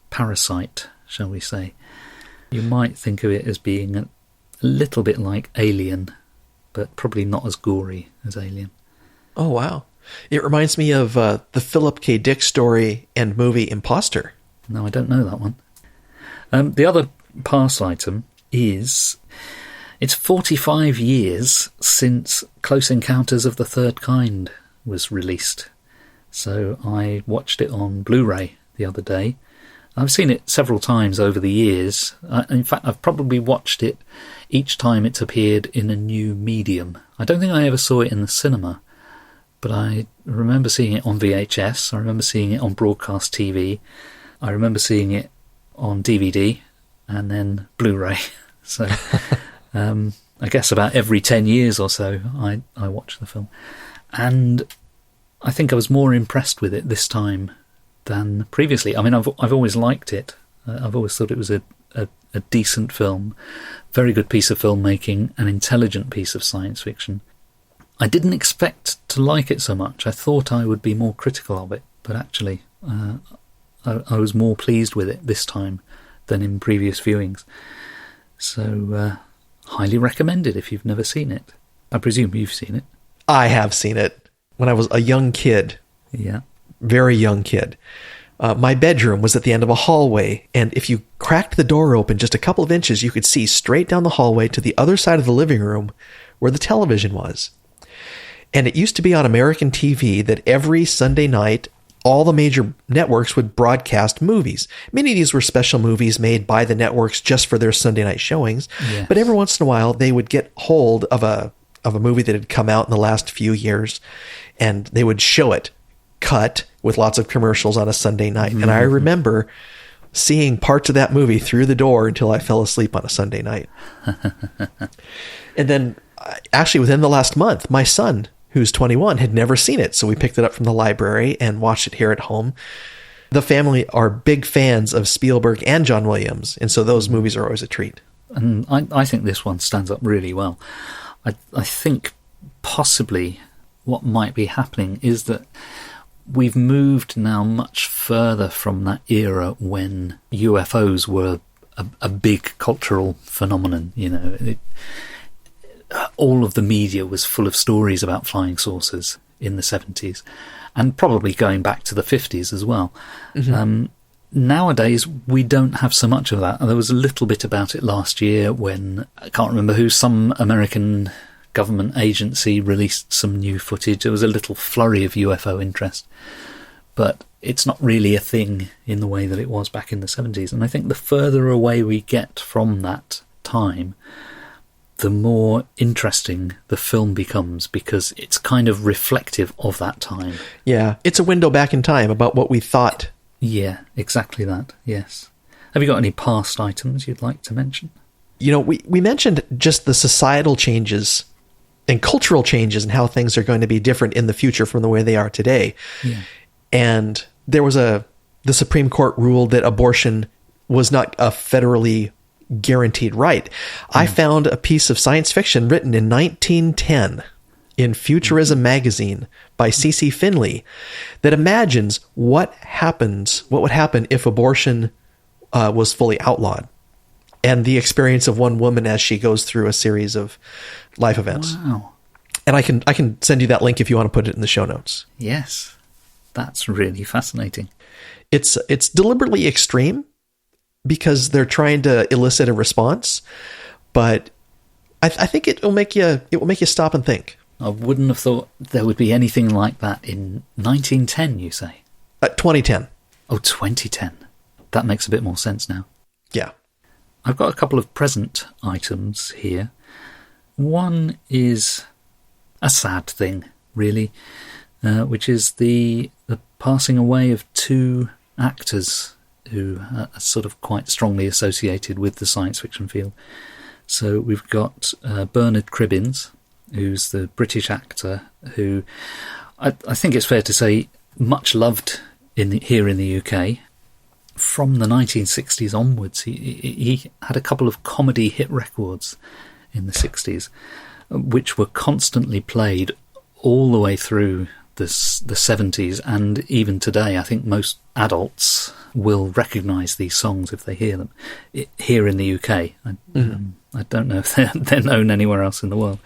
parasite, shall we say. You might think of it as being a little bit like Alien, but probably not as gory as Alien. Oh, wow. It reminds me of the Philip K. Dick story and movie Imposter. No, I don't know that one. The other past item is, it's 45 years since Close Encounters of the Third Kind was released. So I watched it on Blu-ray the other day. I've seen it several times over the years. In fact, I've probably watched it each time it's appeared in a new medium. I don't think I ever saw it in the cinema, but I remember seeing it on VHS. I remember seeing it on broadcast TV. I remember seeing it on DVD and then Blu-ray. So I guess about every 10 years or so I watch the film. And I think I was more impressed with it this time than previously. I mean, I've always liked it. I've always thought it was a decent film, very good piece of filmmaking, an intelligent piece of science fiction. I didn't expect to like it so much. I thought I would be more critical of it, but actually I was more pleased with it this time than in previous viewings. So highly recommended if you've never seen it. I presume you've seen it. I have seen it when I was a young kid. Yeah. Very young kid. My bedroom was at the end of a hallway, and if you cracked the door open just a couple of inches, you could see straight down the hallway to the other side of the living room where the television was. And it used to be on American TV that every Sunday night, all the major networks would broadcast movies. Many of these were special movies made by the networks just for their Sunday night showings. Yes. But every once in a while, they would get hold of a movie that had come out in the last few years, and they would show it cut with lots of commercials on a Sunday night. Mm-hmm. And I remember seeing parts of that movie through the door until I fell asleep on a Sunday night. And then actually within the last month, my son, who's 21, had never seen it. So we picked it up from the library and watched it here at home. The family are big fans of Spielberg and John Williams, and so those movies are always a treat. And I think this one stands up really well. I think possibly what might be happening is that we've moved now much further from that era when UFOs were a big cultural phenomenon. You know, all of the media was full of stories about flying saucers. in the 70s, and probably going back to the 50s as well. Mm-hmm. Nowadays, we don't have so much of that. There was a little bit about it last year when, I can't remember who, some American government agency released some new footage. There was a little flurry of UFO interest. But it's not really a thing in the way that it was back in the 70s. And I think the further away we get from that time, the more interesting the film becomes, because it's kind of reflective of that time. Yeah, it's a window back in time about what we thought. Yeah, exactly that, yes. Have you got any past items you'd like to mention? You know, we mentioned just the societal changes and cultural changes and how things are going to be different in the future from the way they are today. Yeah. And there was the Supreme Court ruled that abortion was not a federally guaranteed right. I found a piece of science fiction written in 1910 in Futurism magazine by C.C. Finley that imagines what would happen if abortion was fully outlawed, and the experience of one woman as she goes through a series of life events. Wow. And I can send you that link if you want to put it in the show notes. Yes, that's really fascinating. It's deliberately extreme because they're trying to elicit a response, but I think it will make you stop and think. I wouldn't have thought there would be anything like that in 1910, you say? 2010. Oh, 2010. That makes a bit more sense now. Yeah. I've got a couple of present items here. One is a sad thing, really, which is the passing away of two actors who are sort of quite strongly associated with the science fiction field. So we've got Bernard Cribbins, who's the British actor who I think it's fair to say much loved here in the UK. From the 1960s onwards, he had a couple of comedy hit records in the 60s, which were constantly played all the way through the 70s, and even today I think most adults will recognise these songs if they hear them here in the UK. I don't know if they're known anywhere else in the world.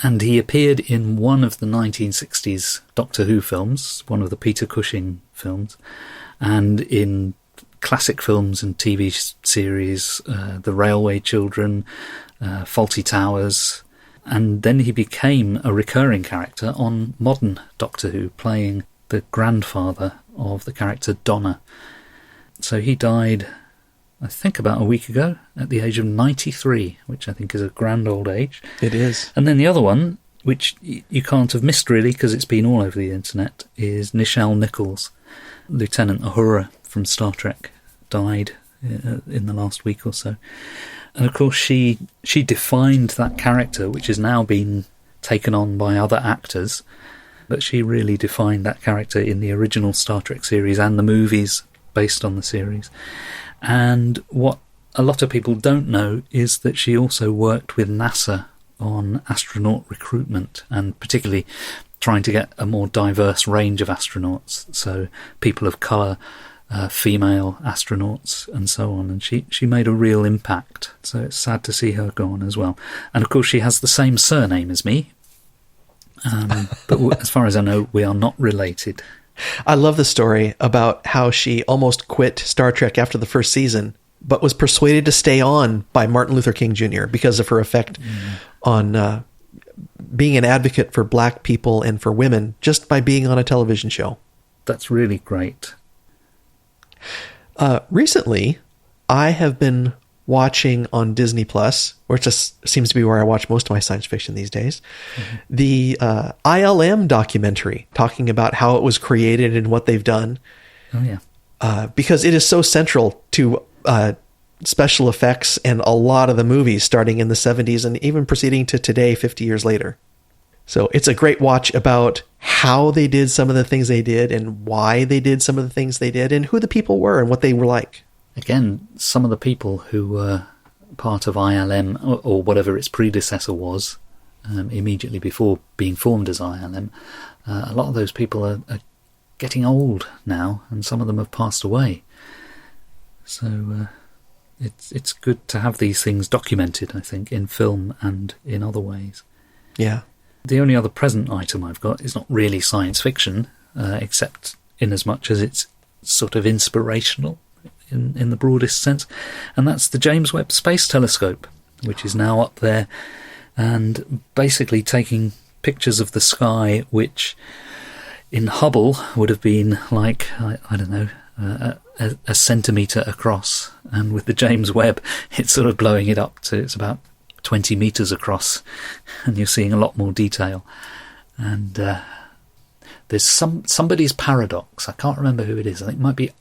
And he appeared in one of the 1960s Doctor Who films, one of the Peter Cushing films, and in classic films and TV series, The Railway Children, Fawlty Towers, and then he became a recurring character on modern Doctor Who, playing the grandfather of the character Donna. So he died, I think, about a week ago at the age of 93, which I think is a grand old age. It is. And then the other one, which you can't have missed really because it's been all over the internet, is Nichelle Nichols, Lieutenant Uhura from Star Trek, died in the last week or so. And of course she defined that character, which has now been taken on by other actors, but she really defined that character in the original Star Trek series and the movies based on the series. And what a lot of people don't know is that she also worked with NASA on astronaut recruitment, and particularly trying to get a more diverse range of astronauts, so people of colour, female astronauts, and so on. And she made a real impact, so it's sad to see her gone as well. And of course she has the same surname as me, but as far as I know, we are not related. I love the story about how she almost quit Star Trek after the first season, but was persuaded to stay on by Martin Luther King Jr. because of her effect on being an advocate for black people and for women just by being on a television show. That's really great. Recently, I have been watching on Disney Plus, which just seems to be where I watch most of my science fiction these days, the ILM documentary talking about how it was created and what they've done. Oh, yeah. Because it is so central to special effects and a lot of the movies starting in the 70s and even proceeding to today, 50 years later. So it's a great watch about how they did some of the things they did and why they did some of the things they did and who the people were and what they were like. Again, some of the people who were part of ILM or whatever its predecessor was immediately before being formed as ILM, a lot of those people are getting old now, and some of them have passed away. So it's good to have these things documented, I think, in film and in other ways. Yeah. The only other present item I've got is not really science fiction, except in as much as it's sort of inspirational in the broadest sense, and that's the James Webb Space Telescope, which is now up there and basically taking pictures of the sky, which in Hubble would have been like, I don't know, a centimetre across, and with the James Webb it's sort of blowing it up to, it's about 20 metres across, and you're seeing a lot more detail. And there's somebody's paradox, I can't remember who it is, I think it might be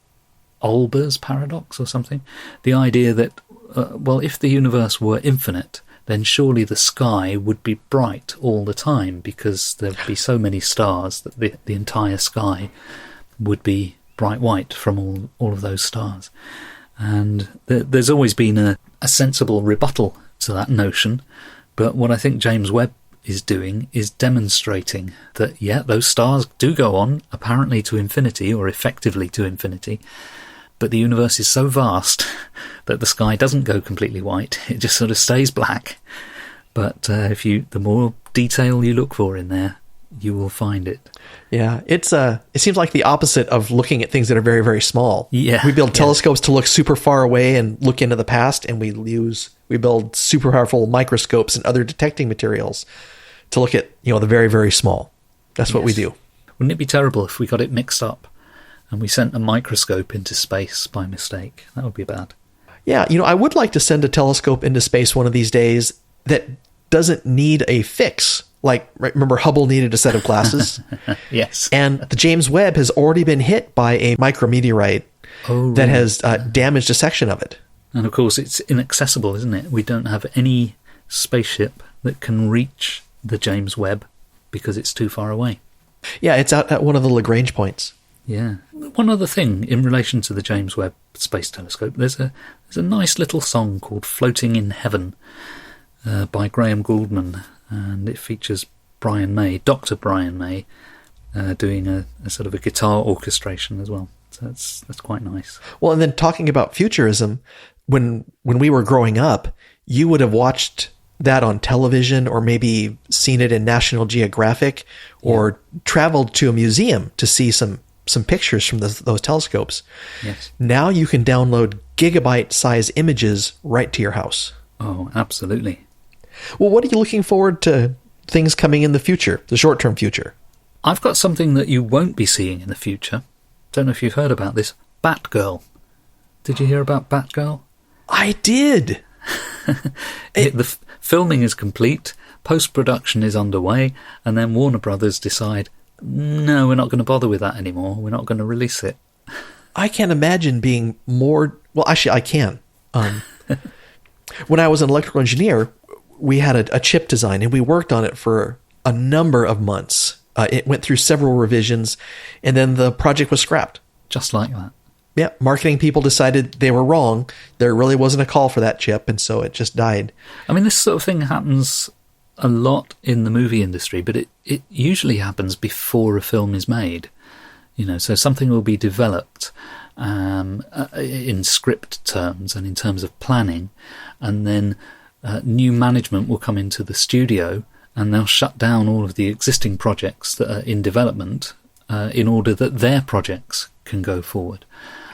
Olber's paradox or something, the idea that well, if the universe were infinite, then surely the sky would be bright all the time, because there'd be so many stars that the entire sky would be bright white from all of those stars. And there's always been a sensible rebuttal to that notion, but what I think James Webb is doing is demonstrating that, yeah, those stars do go on apparently to infinity, or effectively to infinity, but the universe is so vast that the sky doesn't go completely white, it just sort of stays black. But the more detail you look for in there, you will find it. Yeah, it seems like the opposite of looking at things that are very, very small. Yeah, we build telescopes to look super far away and look into the past, and we build super powerful microscopes and other detecting materials to look at, the very, very small. That's what we do. Wouldn't it be terrible if we got it mixed up and we sent a microscope into space by mistake? That would be bad. Yeah, I would like to send a telescope into space one of these days that doesn't need a fix. Like, remember Hubble needed a set of glasses? Yes. And the James Webb has already been hit by a micrometeorite that has damaged a section of it. And of course, it's inaccessible, isn't it? We don't have any spaceship that can reach the James Webb because it's too far away. Yeah, it's out at one of the Lagrange points. Yeah. One other thing in relation to the James Webb Space Telescope, there's a nice little song called Floating in Heaven by Graham Gouldman, and it features Brian May, Dr. Brian May, doing a sort of a guitar orchestration as well. So that's quite nice. Well, and then talking about futurism, when we were growing up, you would have watched that on television, or maybe seen it in National Geographic, or traveled to a museum to see some pictures from those telescopes. Yes. Now you can download gigabyte-size images right to your house. Oh, absolutely. Well, what are you looking forward to things coming in the future, the short-term future? I've got something that you won't be seeing in the future. Don't know if you've heard about this. Batgirl. Did you hear about Batgirl? I did. The filming is complete, post-production is underway, and then Warner Brothers decide, no, we're not going to bother with that anymore. We're not going to release it. I can't imagine being more... Well, actually, I can. When I was an electrical engineer, we had a chip design, and we worked on it for a number of months. It went through several revisions, and then the project was scrapped. Just like that. Yeah, marketing people decided they were wrong. There really wasn't a call for that chip, and so it just died. I mean, this sort of thing happens a lot in the movie industry, but it usually happens before a film is made. So something will be developed in script terms and in terms of planning, and then new management will come into the studio and they'll shut down all of the existing projects that are in development in order that their projects can go forward.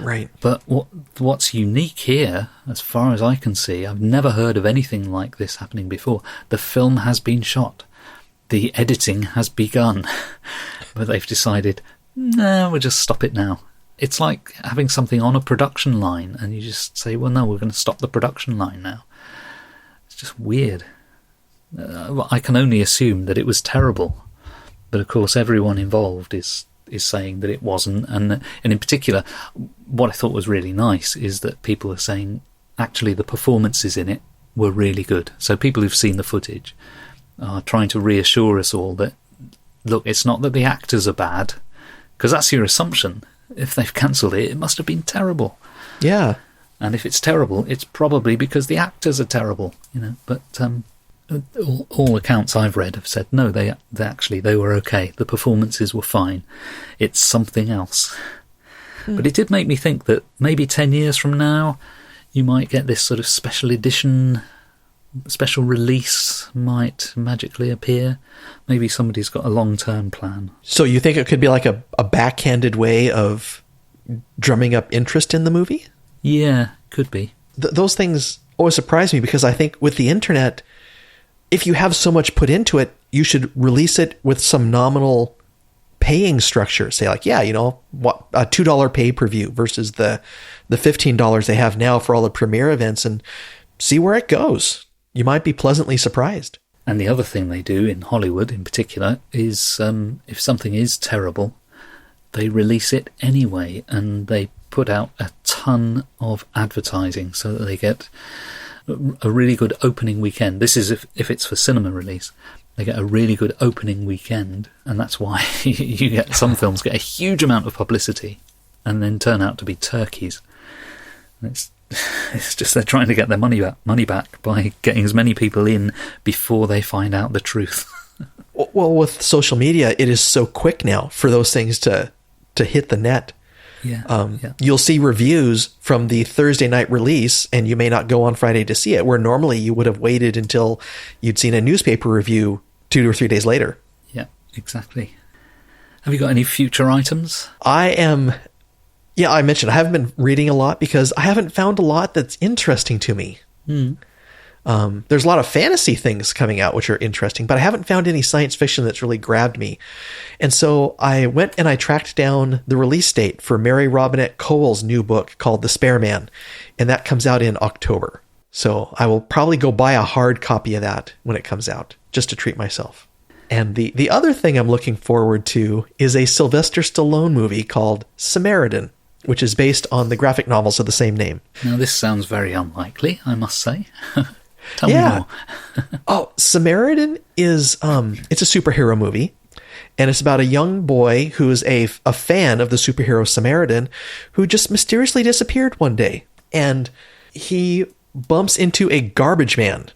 Right. But what's unique here, as far as I can see, I've never heard of anything like this happening before. The film has been shot. The editing has begun. But they've decided, no, we'll just stop it now. It's like having something on a production line and you just say, well, no, we're going to stop the production line now. It's just weird. I can only assume that it was terrible. But of course, everyone involved is saying that it wasn't, and in particular, what I thought was really nice is that people are saying actually the performances in it were really good. So people who've seen the footage are trying to reassure us all that, look, it's not that the actors are bad, because that's your assumption. If they've cancelled it, it must have been terrible. Yeah. And if it's terrible, it's probably because the actors are terrible, But all accounts I've read have said, no, they were okay. The performances were fine. It's something else. But it did make me think that maybe 10 years from now, you might get this sort of special edition special release might magically appear. Maybe somebody's got a long-term plan. So you think it could be like a backhanded way of drumming up interest in the movie? Yeah, could be. Those things always surprise me, because I think with the internet, if you have so much put into it, you should release it with some nominal paying structure. Say like, yeah, what, a $2 pay-per-view versus the $15 they have now for all the premiere events, and see where it goes. You might be pleasantly surprised. And the other thing they do in Hollywood in particular is if something is terrible, they release it anyway, and they put out a ton of advertising so that they get a really good opening weekend. This is if it's for cinema release. They get a really good opening weekend, and that's why you get some films get a huge amount of publicity and then turn out to be turkeys. And it's just they're trying to get their money back by getting as many people in before they find out the truth. Well, with social media, it is so quick now for those things to hit the net. Yeah, You'll see reviews from the Thursday night release, and you may not go on Friday to see it, where normally you would have waited until you'd seen a newspaper review 2 or 3 days later. Yeah, exactly. Have you got any future items? I mentioned I haven't been reading a lot because I haven't found a lot that's interesting to me. There's a lot of fantasy things coming out which are interesting, but I haven't found any science fiction that's really grabbed me. And so I went and I tracked down the release date for Mary Robinette Kowal's new book called The Spare Man, and that comes out in October. So I will probably go buy a hard copy of that when it comes out, just to treat myself. And the other thing I'm looking forward to is a Sylvester Stallone movie called Samaritan, which is based on the graphic novels of the same name. Now, this sounds very unlikely, I must say. Tell me more. Samaritan is it's a superhero movie, and it's about a young boy who is a fan of the superhero Samaritan, who just mysteriously disappeared one day, and he bumps into a garbage man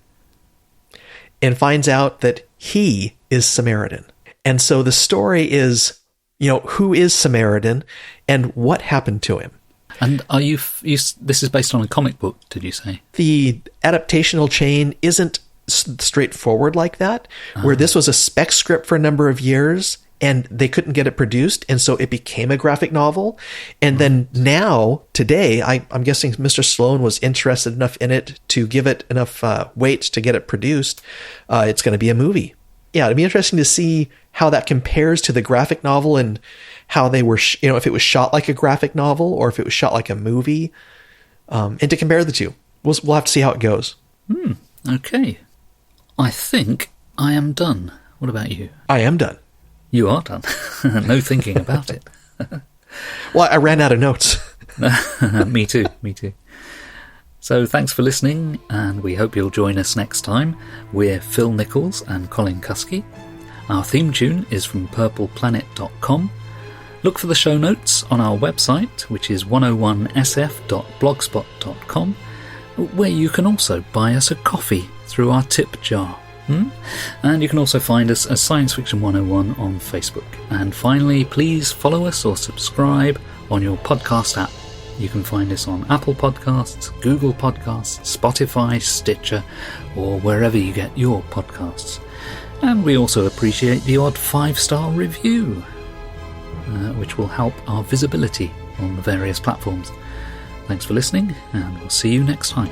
and finds out that he is Samaritan. And so the story is, who is Samaritan and what happened to him. And are you this is based on a comic book, did you say? The adaptational chain isn't straightforward like that, where this was a spec script for a number of years and they couldn't get it produced, and so it became a graphic novel. And then now, today, I'm guessing Mr. Sloan was interested enough in it to give it enough weight to get it produced. It's going to be a movie. Yeah, it'd be interesting to see how that compares to the graphic novel and how they were, if it was shot like a graphic novel or if it was shot like a movie, and to compare the two. We'll have to see how it goes. Okay. I think I am done. What about you? I am done. You are done. No thinking about it. Well, I ran out of notes. Me too. So thanks for listening, and we hope you'll join us next time. We're Phil Nichols and Colin Cuskey. Our theme tune is from purpleplanet.com. Look for the show notes on our website, which is 101sf.blogspot.com, where you can also buy us a coffee through our tip jar. And you can also find us as Science Fiction 101 on Facebook. And finally, please follow us or subscribe on your podcast app. You can find us on Apple Podcasts, Google Podcasts, Spotify, Stitcher, or wherever you get your podcasts. And we also appreciate the odd 5-star review, which will help our visibility on the various platforms. Thanks for listening, and we'll see you next time.